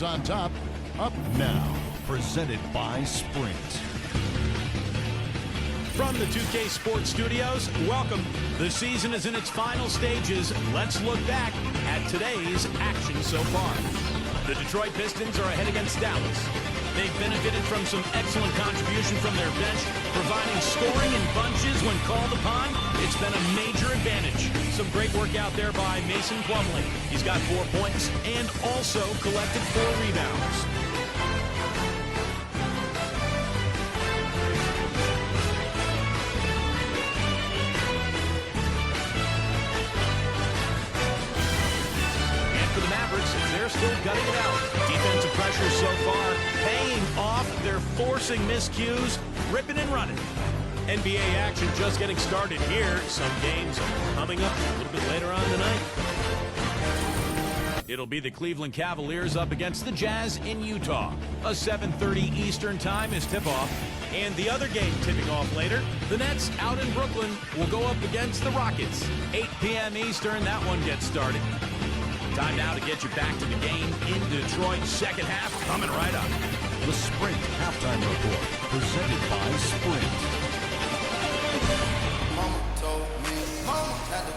On top, up now, presented by Sprint. From the 2K Sports Studios, welcome. The season is in its final stages. Let's look back at today's action so far. The Detroit Pistons are ahead against Dallas. They've benefited from some excellent contribution from their bench, providing scoring in bunches when called upon. It's been a major advantage. Some great work out there by Mason Plumlee. He's got 4 points and also collected 4 rebounds. And for the Mavericks, they're still gutting it out. Defensive pressure so far paying off. They're forcing miscues, ripping and running. NBA action just getting started here. Some games coming up a little bit later on tonight. It'll be the Cleveland Cavaliers up against the Jazz in Utah. A 7:30 Eastern time is tip-off. And the other game tipping off later, the Nets out in Brooklyn will go up against the Rockets. 8 p.m. Eastern, that one gets started. Time now to get you back to the game in Detroit. Second half coming right up. The Sprint Halftime Report, presented by Sprint.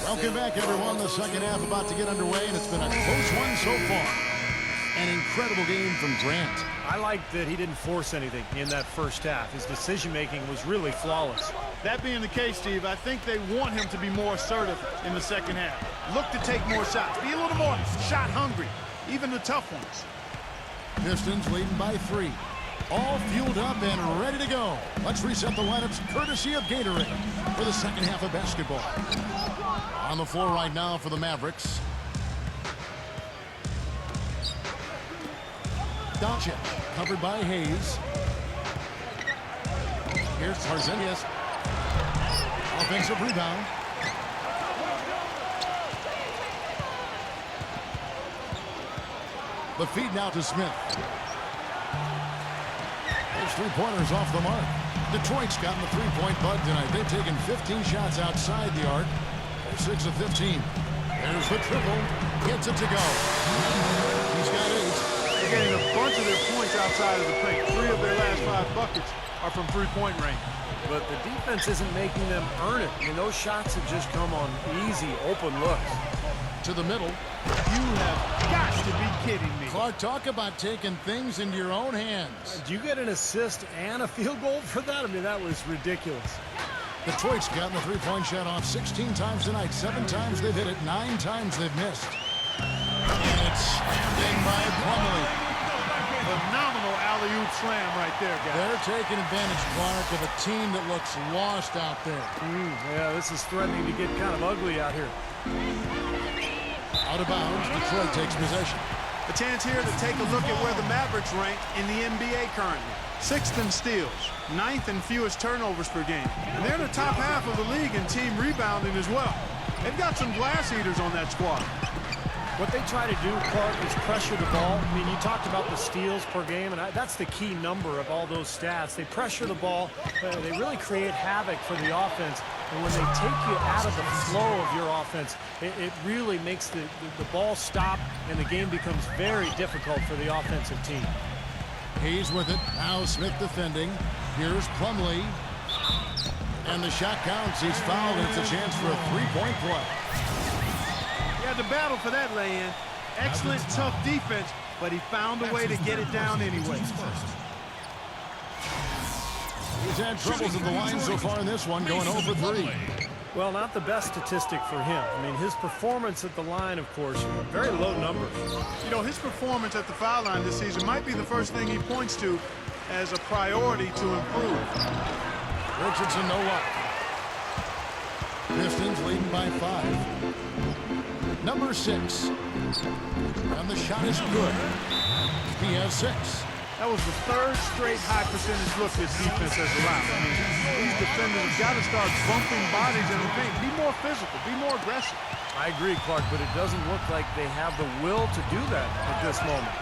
Welcome back, everyone. The second half about to get underway, and it's been a close one so far. An incredible game from Grant. I like that he didn't force anything in that first half. His decision-making was really flawless. That being the case, Steve, I think they want him to be more assertive in the second half. Look to take more shots. Be a little more shot hungry, even the tough ones. Pistons leading by 3. All fueled up and ready to go. Let's reset the lineups courtesy of Gatorade for the second half of basketball. On the floor right now for the Mavericks. Doncic, covered by Hayes. Here's Tarzanius. Offensive rebound. The feed now to Smith. Those three-pointers off the mark. Detroit's gotten the three-point bug tonight. They've taken 15 shots outside the arc. They're 6 of 15. There's the triple. Gets it to go. He's got 8. They're getting a bunch of their points outside of the paint. 3 of their last 5 buckets are from three-point range. But the defense isn't making them earn it. I mean, those shots have just come on easy, open looks. To the middle. You have got to be kidding me. Clark, talk about taking things into your own hands. Did you get an assist and a field goal for that? I mean, that was ridiculous. Detroit's gotten the three-point shot off 16 times tonight. 7 times they've hit it. 9 times they've missed. And it's slammed in by Plumlee. Phenomenal alley-oop slam right there, guys. They're taking advantage, Clark, of a team that looks lost out there. Yeah, this is threatening to get kind of ugly out here. Out of bounds, Detroit takes possession. A chance here to take a look at where the Mavericks rank in the NBA currently. 6th in steals, 9th in fewest turnovers per game. And they're in the top half of the league in team rebounding as well. They've got some glass eaters on that squad. What they try to do, Clark, is pressure the ball. I mean, you talked about the steals per game, and that's the key number of all those stats. They pressure the ball. They really create havoc for the offense. And when they take you out of the flow of your offense, it really makes the ball stop, and the game becomes very difficult for the offensive team. Hayes with it. Now Smith defending. Here's Plumlee. And the shot counts. He's fouled, and it's a chance for a three-point play. He had to battle for that lay-in. Excellent, tough defense, but he found a way to get it down anyway. He's had troubles at the line so far in this one, going over 3. Well, not the best statistic for him. I mean, his performance at the line, of course, very low numbers. You know, his performance at the foul line this season might be the first thing he points to as a priority to improve. Richardson, no luck. Pistons leading by 5. Number 6. And the shot is good. He has 6. That was the 3rd straight high percentage look this defense has allowed. I mean, these defenders have got to start bumping bodies in the paint. Be more physical. Be more aggressive. I agree, Clark, but it doesn't look like they have the will to do that at this moment.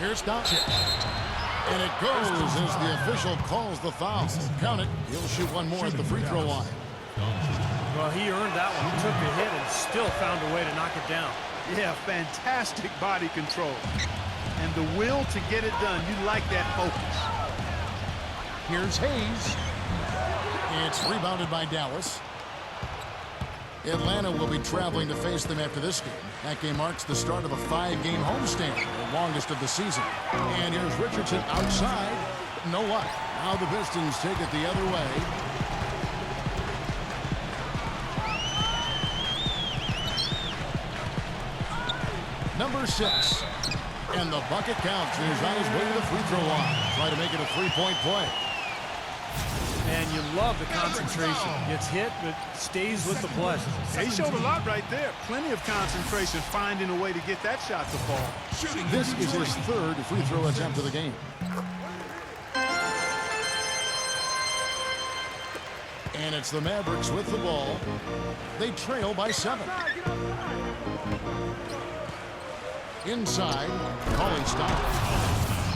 Here's Doncic. And it goes as the official calls the foul. Count it. He'll shoot one more at the free throw line. Well, he earned that one. He took the hit and still found a way to knock it down. Yeah, fantastic body control. And the will to get it done. You like that focus. Here's Hayes. It's rebounded by Dallas. Atlanta will be traveling to face them after this game. That game marks the start of a 5-game homestand, the longest of the season. And here's Richardson outside. No luck. Now the Pistons take it the other way. Number 6. And the bucket counts. And he's on his way to the free throw line. Try to make it a 3-point play. And you love the concentration. Gets hit, but stays with the play. He showed a lot right there. Plenty of concentration, finding a way to get that shot to fall. This is his 3rd free throw attempt of the game. And it's the Mavericks with the ball. They trail by 7. Inside, calling stop.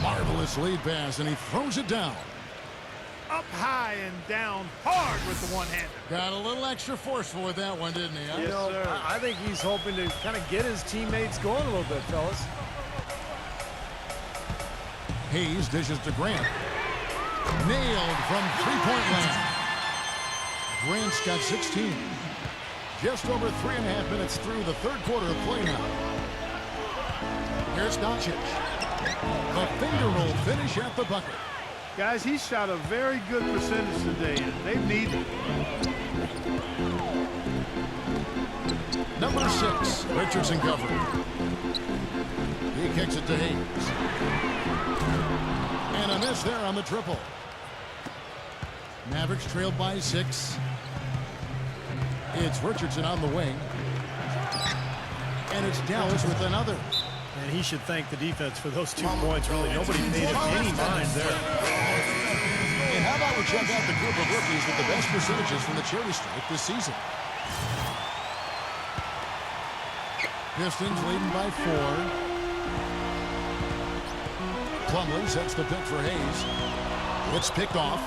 Marvelous lead pass, and he throws it down. Up high and down hard with the one-hander. Got a little extra forceful with that one, didn't he? Yes, sir. I think he's hoping to kind of get his teammates going a little bit, fellas. Hayes dishes to Grant. Nailed from three-point land. Grant's got 16. Just over 3.5 minutes through the 3rd quarter of play now. Here's Doncic. The finger roll finish at the bucket. Guys, he shot a very good percentage today, and they need it. Number 6, Richardson covering. He kicks it to Hayes. And a miss there on the triple. Mavericks trailed by 6. It's Richardson on the wing. And it's Dallas with another. And he should thank the defense for those 2 points. Really, nobody paid him any mind there. And how about we check out the group of rookies with the best percentages from the cherry stripe this season? Pistons leading by 4. Plumlee sets the pick for Hayes. It's picked off.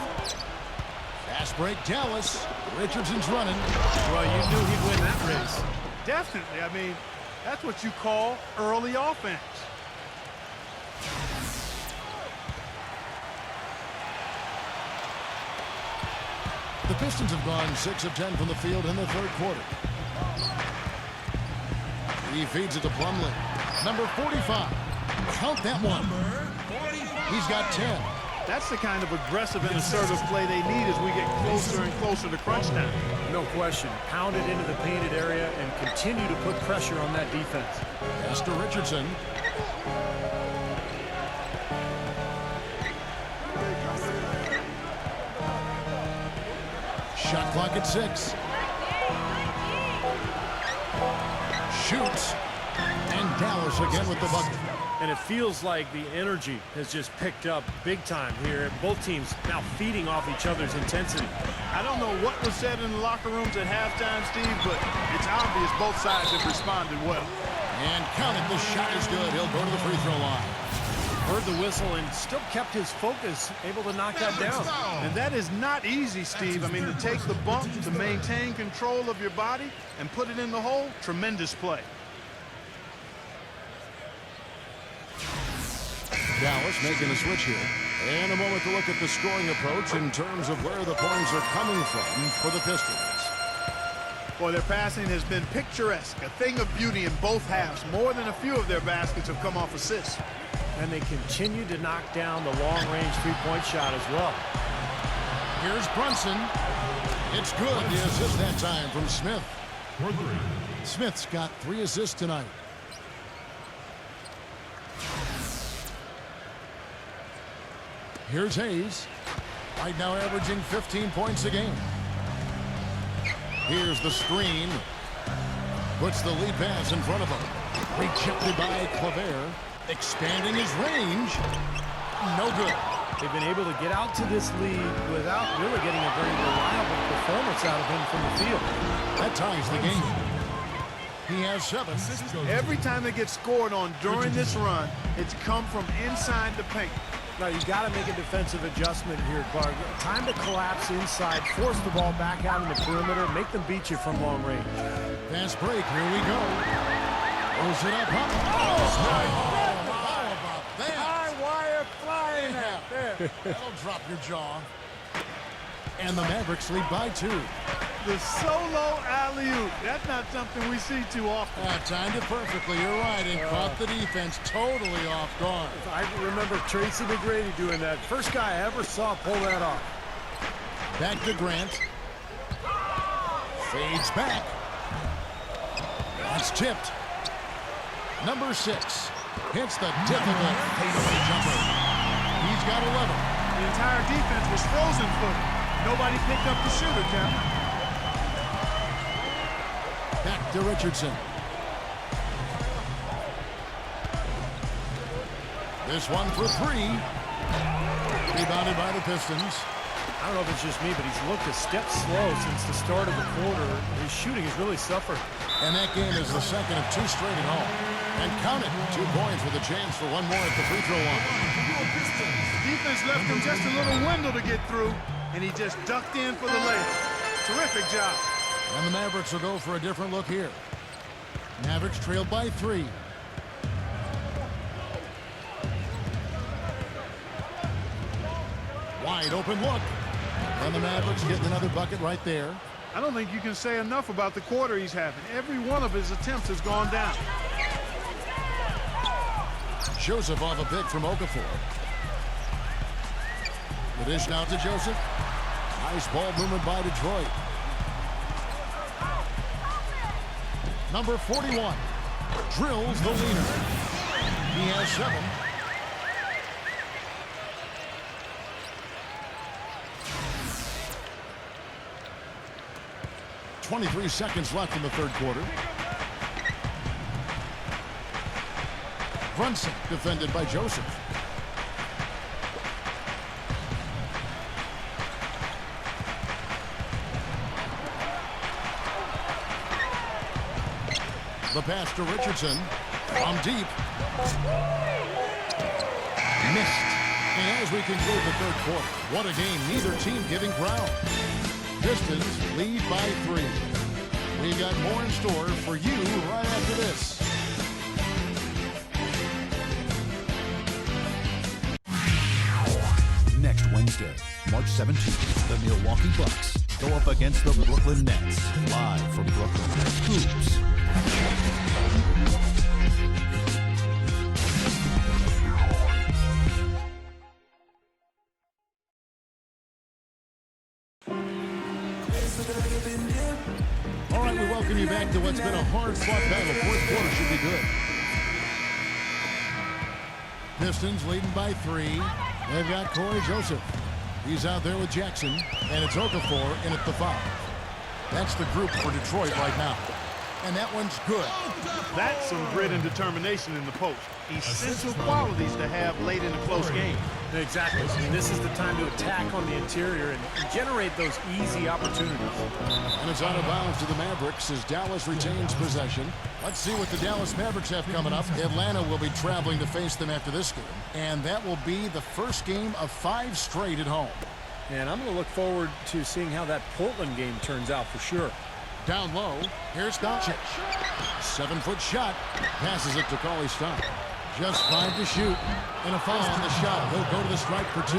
Fast break, Dallas. Richardson's running. Well, you knew he'd win that race. Definitely. I mean, that's what you call early offense. The Pistons have gone 6 of 10 from the field in the 3rd quarter. He feeds it to Plumlee. Number 45. Count that one. He's got 10. That's the kind of aggressive and assertive play they need as we get closer and closer to crunch time. No question. Pound it into the painted area and continue to put pressure on that defense. Pass to Richardson. Shot clock at 6. Shoots. And Dallas again with the bucket. And it feels like the energy has just picked up big time here. Both teams now feeding off each other's intensity. I don't know what was said in the locker rooms at halftime, Steve, but it's obvious both sides have responded well. And count it, the shot is good. He'll go to the free throw line. Heard the whistle and still kept his focus, able to knock that down. And that is not easy, Steve. I mean, to take the bump, to maintain control of your body, and put it in the hole, tremendous play. Dallas making a switch here. And a moment to look at the scoring approach in terms of where the points are coming from for the Pistons. Boy, their passing has been picturesque, a thing of beauty in both halves. More than a few of their baskets have come off assists. And they continue to knock down the long-range three-point shot as well. Here's Brunson. It's good. The assist that time from Smith. Smith's got 3 assists tonight. Here's Hayes. Right now averaging 15 points a game. Here's the screen. Puts the lead pass in front of him. Rejected by Claver. Expanding his range. No good. They've been able to get out to this lead without really getting a very reliable performance out of him from the field. That ties the game. He has 7. Every time they get scored on during this run, it's come from inside the paint. Now, you got to make a defensive adjustment here, Clark. Time to collapse inside, force the ball back out in the perimeter, make them beat you from long range. Fast break, here we go. Throws it up. How about that? High wire flying out there. That'll drop your jaw. And the Mavericks lead by 2. The solo alley-oop. That's not something we see too often. Timed it perfectly. You're right. And caught the defense totally off guard. I remember Tracy McGrady doing that. First guy I ever saw pull that off. Back to Grant. Fades back. That's tipped. Number 6 hits the difficult fadeaway jumper. He's got 11. The entire defense was frozen footed. Nobody picked up the shooter, Captain. Back to Richardson. This one for 3. Rebounded by the Pistons. I don't know if it's just me, but he's looked a step slow since the start of the quarter. His shooting has really suffered. And that game is the second of 2 straight at home. And count it, 2 points with a chance for one more at the free throw line. Defense left him just a little window to get through, and he just ducked in for the layup. Terrific job. And the Mavericks will go for a different look here. Mavericks trailed by 3. Wide open look. And the Mavericks getting another bucket right there. I don't think you can say enough about the quarter he's having. Every one of his attempts has gone down. Joseph off a pick from Okafor. The dish now to Joseph. Nice ball movement by Detroit. Number 41 drills the leaner. He has 7. .23 seconds left in the third quarter. Brunson defended by Joseph. The pass to Richardson from deep. Missed. And as we conclude the third quarter, what a game. Neither team giving ground. Pistons lead by 3. We've got more in store for you right after this. Next Wednesday, March 17th, the Milwaukee Bucks go up against the Brooklyn Nets. Live from Brooklyn. Hoops. All right, we welcome you back to what's been a hard-fought battle. Fourth quarter should be good. Pistons leading by 3. They've got Corey Joseph. He's out there with Jackson, and it's Okafor in at the 5. That's the group for Detroit right now. And that one's good. That's some grit and determination in the post. Essential qualities to have late in a close game. Exactly. I mean, this is the time to attack on the interior and generate those easy opportunities. And it's out of bounds to the Mavericks as Dallas retains possession. Let's see what the Dallas Mavericks have coming up. Atlanta will be traveling to face them after this game. And that will be the first game of 5 straight at home. And I'm going to look forward to seeing how that Portland game turns out for sure. Down low, here's Doncic. 7-foot shot. Passes it to Cauley-Stein. Just 5 to shoot. And a foul on the shot. He'll go to the strike for 2.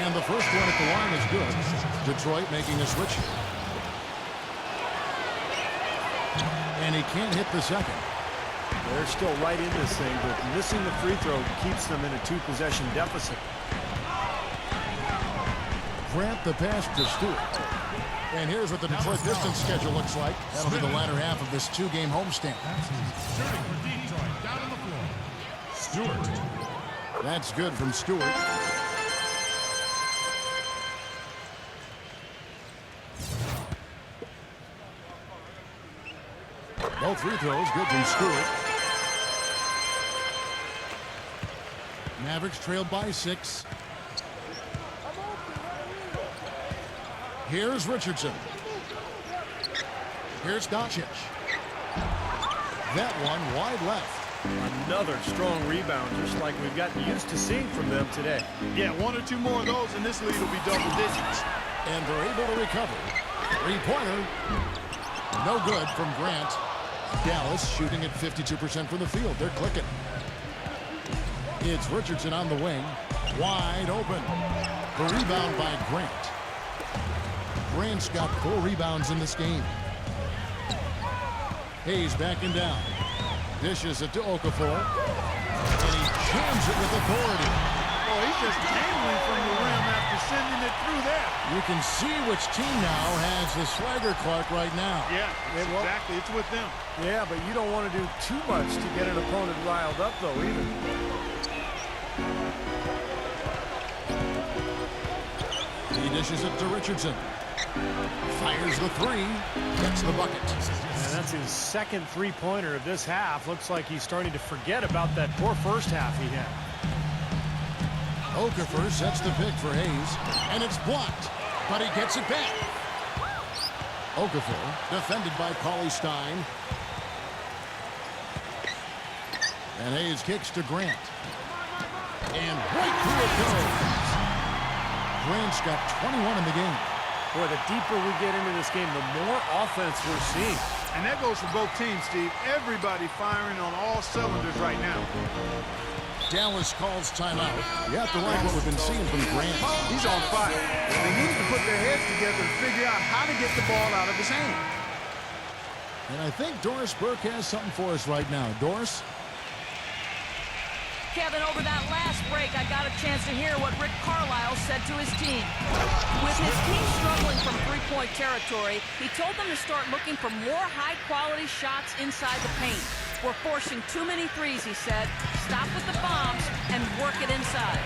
And the first one at the line is good. Detroit making a switch. And he can't hit the second. They're still right in this thing, but missing the free throw keeps them in a 2-possession deficit. Grant the pass to Stewart. And here's what the Detroit Pistons schedule looks like. That'll be the latter half of this 2-game homestand. Shooting for Detroit, down on the floor. Stewart. That's good from Stewart. Both free throws good from Stewart. Mavericks trailed by 6. Here's Richardson. Here's Doncic. That one wide left. Another strong rebound, just like we've gotten used to seeing from them today. Yeah, 1 or 2 more of those, and this lead will be double digits. And they're able to recover. Three-pointer. No good from Grant. Dallas shooting at 52% from the field. They're clicking. It's Richardson on the wing. Wide open. The rebound by Grant. Grant's got 4 rebounds in this game. Hayes backing down. Dishes it to Okafor. And he jams it with authority. Oh, he's just dangling from the rim after sending it through there. You can see which team now has the swagger Clark right now. Yeah, exactly. It's with them. Yeah, but you don't want to do too much to get an opponent riled up, though, either. He dishes it to Richardson. Fires the 3. Gets the bucket. And that's his second three-pointer of this half. Looks like he's starting to forget about that poor first half he had. Okafor sets the pick for Hayes. And it's blocked. But he gets it back. Okafor defended by Cauley-Stein. And Hayes kicks to Grant. And right through it goes. Grant's got 21 in the game. Boy, the deeper we get into this game, the more offense we're seeing. And that goes for both teams, Steve. Everybody firing on all cylinders right now. Dallas calls timeout. You have to like what we've been seeing from Grant. He's on fire. They need to put their heads together to figure out how to get the ball out of his hand. And I think Doris Burke has something for us right now. Doris? Kevin, over that last break, I got a chance to hear what Rick Carlisle said to his team. With his team struggling from three-point territory, he told them to start looking for more high-quality shots inside the paint. We're forcing too many threes, he said. Stop with the bombs and work it inside.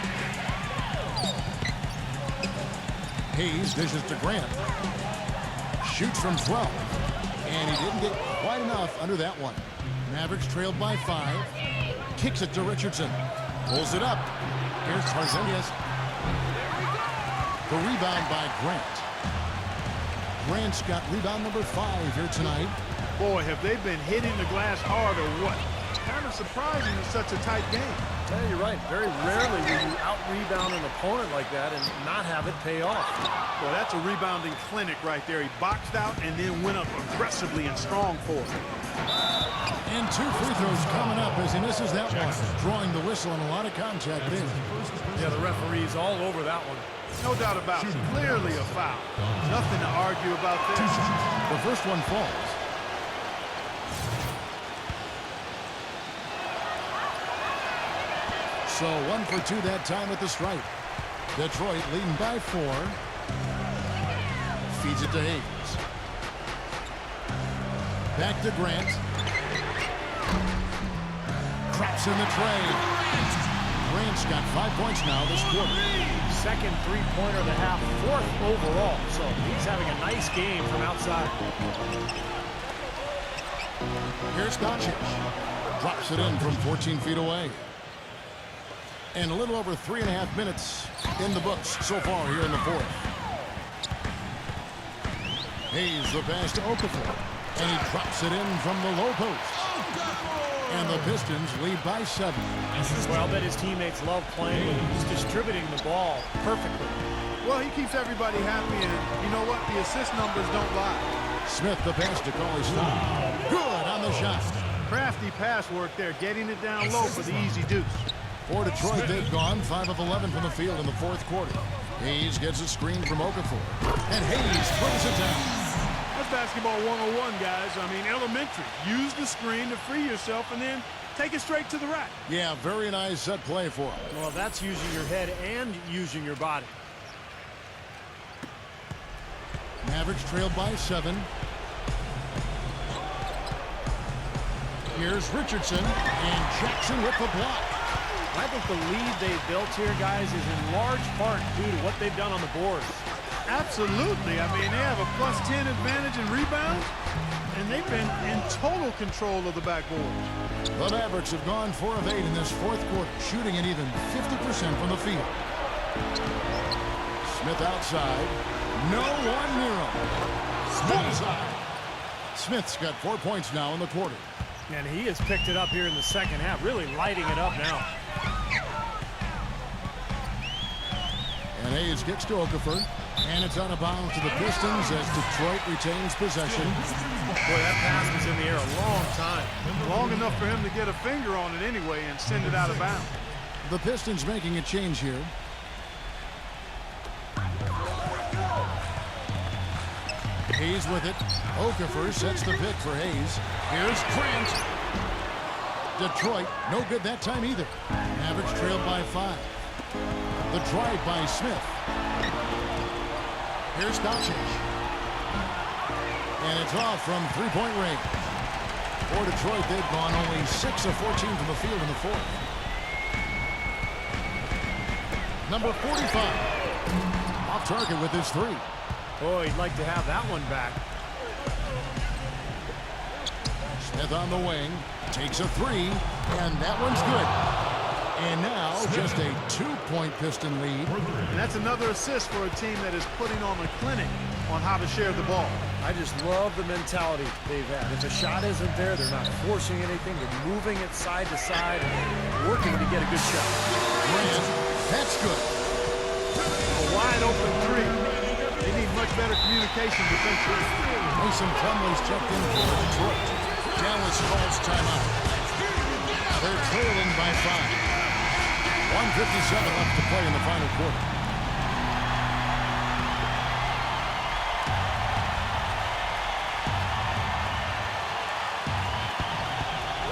Hayes dishes to Grant. Shoots from 12. And he didn't get quite enough under that one. Mavericks trailed by 5. Kicks it to Richardson. Pulls it up. Here's Tarzanias. The rebound by Grant. Grant's got rebound number 5 here tonight. Boy, have they been hitting the glass hard or what? Kind of surprising in such a tight game. Yeah, you're right. Very rarely will you out-rebound an opponent like that and not have it pay off. Well, that's a rebounding clinic right there. He boxed out and then went up aggressively and strong for it. And 2 free throws coming up as he misses that one. Drawing the whistle and a lot of contact there. Yeah, the referee's all over that one. No doubt about it. Clearly a foul. Nothing to argue about this. The first one falls. So 1 for 2 that time at the stripe. Detroit leading by 4. Feeds it to Hayes. Back to Grant. Drops in the tray. Grant's got 5 points now this quarter. Second three-pointer of the half, 4th overall. So he's having a nice game from outside. Here's Doncic. Drops it in from 14 feet away. And a little over 3.5 minutes in the books so far here in the 4th. Hayes the pass to Okafor. And he drops it in from the low post. And the Pistons lead by 7. Well, I bet his teammates love playing with him. He's distributing the ball perfectly. Well, he keeps everybody happy, and you know what? The assist numbers don't lie. Smith the pass to Cauley-Stein. Good on the shot. Crafty pass work there, getting it down low for the easy deuce. For Detroit, they've gone 5 of 11 from the field in the 4th quarter. Hayes gets a screen from Okafor. And Hayes throws it down. That's basketball 101, guys. I mean, elementary. Use the screen to free yourself and then take it straight to the rack. Yeah, very nice set play for him. Well, that's using your head and using your body. Mavericks trailed by 7. Here's Richardson and Jackson with the block. I think the lead they've built here, guys, is in large part due to what they've done on the boards. Absolutely. I mean, they have a +10 advantage in rebounds, and they've been in total control of the backboard. The Mavericks have gone 4 of 8 in this 4th quarter, shooting an even 50% from the field. Smith outside. No one near him. Bullseye. Smith's got 4 points now in the quarter. And he has picked it up here in the second half, really lighting it up now. And Hayes kicks to Okafor. And it's out of bounds to the Pistons as Detroit retains possession. Boy, that pass was in the air a long time. Long enough for him to get a finger on it anyway and send it out of bounds. The Pistons making a change here. Hayes with it. Okafor sets the pick for Hayes. Here's Grant. Detroit, no good that time either. Mavericks trailed by 5. The drive by Smith. Here's Doncic. And it's off from three-point range. For Detroit, they've gone only 6 of 14 from the field in the fourth. Number 45. Off target with his 3. Boy, he'd like to have that one back. Smith on the wing. Takes a 3. And that one's good. And now just a 2-point Piston lead. And that's another assist for a team that is putting on a clinic on how to share the ball. I just love the mentality they've had. If a shot isn't there, they're not forcing anything. They're moving it side to side, working to get a good shot. Grant, that's good. A wide open 3. They need much better communication defensively. Mason Plumlee's checked in for Detroit. Dallas calls timeout. They're trailing by 5. 1:57 left to play in the final quarter.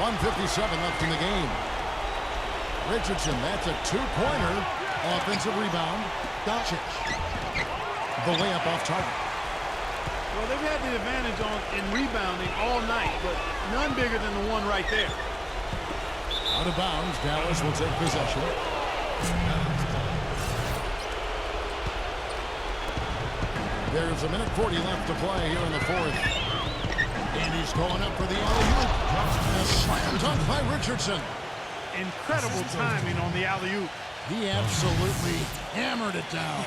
.157 left in the game. Richardson, that's a 2-pointer. Offensive rebound. Doncic. The layup off target. Well, they've had the advantage in rebounding all night, but none bigger than the one right there. Out of bounds, Dallas will take possession. There's 1:40 left to play here in the fourth. And he's going up for the alley-oop. A slam dunk by Richardson. Incredible timing on the alley-oop. He absolutely hammered it down.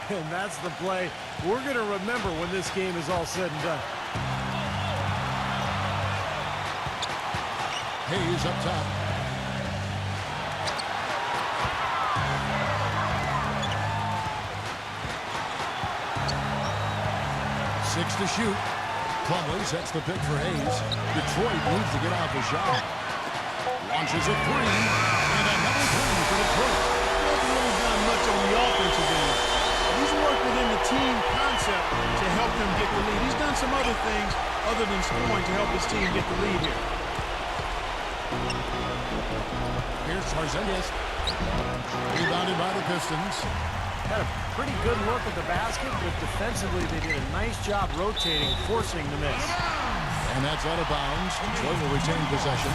And that's the play we're going to remember when this game is all said and done. Hayes up top. Six to shoot. Plumlee sets the pick for Hayes. Detroit needs to get off a shot. Launches a 3. And another 3 for Detroit. He hasn't really done much on the offensive end. He's worked within the team concept to help them get the lead. He's done some other things other than scoring to help his team get the lead here. Here's Porzingis. Rebounded by the Pistons. Had a pretty good look at the basket, but defensively they did a nice job rotating, forcing the miss. And that's out of bounds. Detroit will retain possession.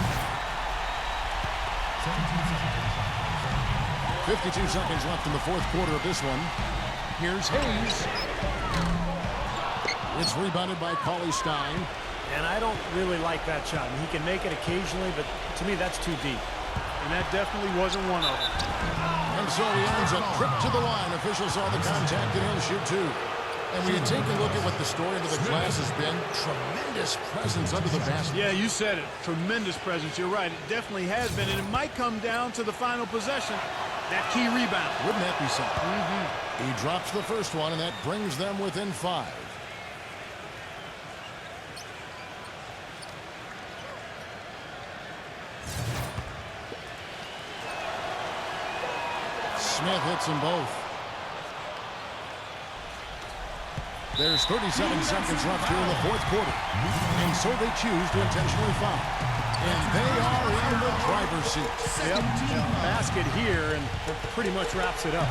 52 seconds left in the fourth quarter of this one. Here's Hayes. It's rebounded by Cauley-Stein. And I don't really like that shot. He can make it occasionally, but to me that's too deep. And that definitely wasn't one of them. And so he earns a trip to the line. Officials saw the contact and he'll shoot 2. And when you take a look at what the story of the class has been, tremendous presence under the basket. Yeah, you said it. Tremendous presence. You're right. It definitely has been. And it might come down to the final possession. That key rebound. Wouldn't that be something? He drops the first one, and that brings them within 5. Smith hits them both. There's 37 seconds left here in the fourth quarter. And so they choose to intentionally foul. And they are in the driver's seat. Yep, basket here, and it pretty much wraps it up.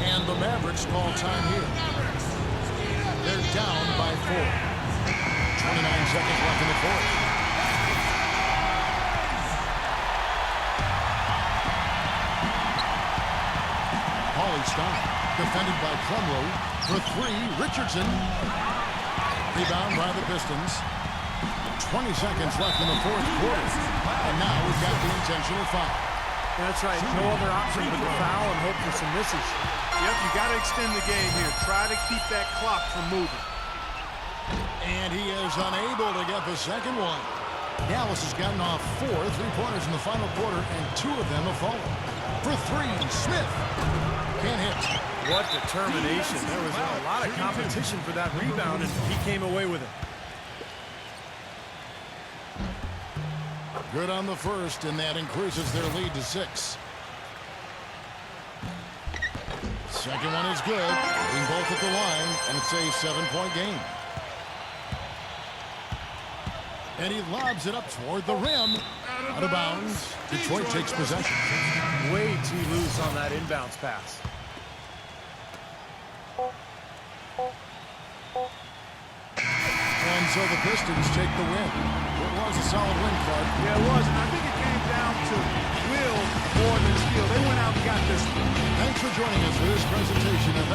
And the Mavericks call time here. They're down by 4. 29 seconds left in the fourth. Cauley-Stein, defended by Plumlee. For 3, Richardson. Rebound by the Pistons. 20 seconds left in the fourth quarter. And now we've got the intentional foul. That's right. No other option but to foul and hope for some misses. Yep, you got to extend the game here. Try to keep that clock from moving. And he is unable to get the second one. Dallas has gotten off 4 3-pointers in the final quarter, and 2 of them have fallen. For three, Smith. Can't hit. What determination. There was a lot of competition for that rebound, and he came away with it. Good on the first, and that increases their lead to 6. Second one is good. Hitting both at the line, and it's a 7-point game. And he lobs it up toward the rim. Out of bounds. Detroit takes possession. Way too loose on that inbounds pass. And so the Pistons take the win. It was a solid win, Clark. Yeah, it was, and I think it came down to will more than skill. They went out and got this one. Thanks for joining us for this presentation of